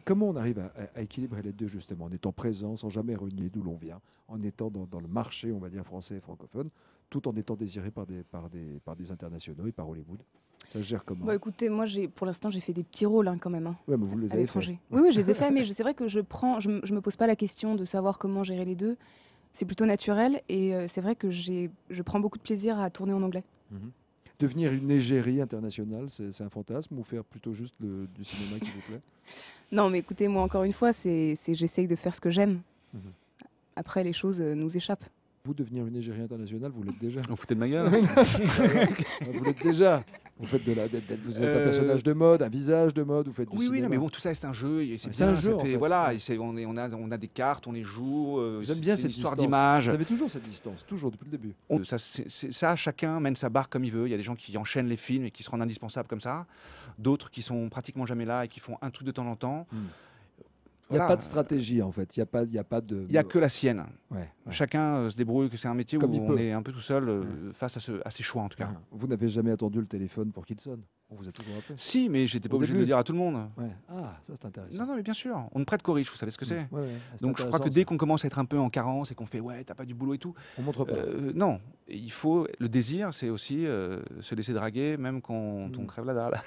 comment on arrive à équilibrer les deux, justement, en étant présent, sans jamais renier d'où l'on vient, en étant dans le marché, on va dire, français et francophone, tout en étant désiré par des internationaux et par Hollywood. Ça se gère Bon, comment? écoutez, moi, pour l'instant, j'ai fait des petits rôles quand même, Ouais, mais vous les à avez faits. l'étranger. Oui, oui, je les ai faits, mais c'est vrai que je me pose pas la question de savoir comment gérer les deux. C'est plutôt naturel et c'est vrai que je prends beaucoup de plaisir à tourner en anglais. Mhm. Devenir une égérie internationale, c'est un fantasme ou faire plutôt juste du cinéma qui vous plaît? Non, mais écoutez, moi, encore une fois, j'essaye de faire ce que j'aime. Mhm. Après, les choses nous échappent. Vous, devenir une égérie internationale, vous l'êtes déjà. Vous foutez de ma gueule. Vous l'êtes déjà. Vous faites vous êtes un personnage de mode, un visage de mode, vous faites du Oui, cinéma. non, mais bon, tout ça, c'est un jeu. Et C'est un jeu, en fait. Voilà, Ouais. et on a des cartes, on les joue. J'aime bien c'est cette une histoire distance. d'image. Vous avez toujours cette distance, toujours, depuis le début. Ça, chacun mène sa barque comme il veut. Il y a des gens qui enchaînent les films et qui se rendent indispensables comme ça. D'autres qui sont pratiquement jamais là et qui font un truc de temps en temps. Il n'y a Voilà. pas de stratégie, en fait. Il n'y a pas de... Il n'y a que la sienne. Ouais. Chacun se débrouille, que c'est un métier Comme où il on peut. est un peu tout seul face à ses choix, en tout cas. Vous n'avez jamais attendu le téléphone pour qu'il sonne. On vous a toujours appelé. Si, mais j'étais pas Au obligé de début. le dire à tout le monde. Ouais. Ah, ça c'est intéressant. Non, non, mais bien sûr. On ne prête qu'aux riches, vous savez ce que c'est. Ouais, ouais, c'est Donc je crois que intéressant, dès ça. qu'on commence à être un peu en carence et qu'on fait ouais, t'as pas du boulot et tout, On montre pas. non. Il faut le désir, c'est aussi se laisser draguer même quand on crève la dalle.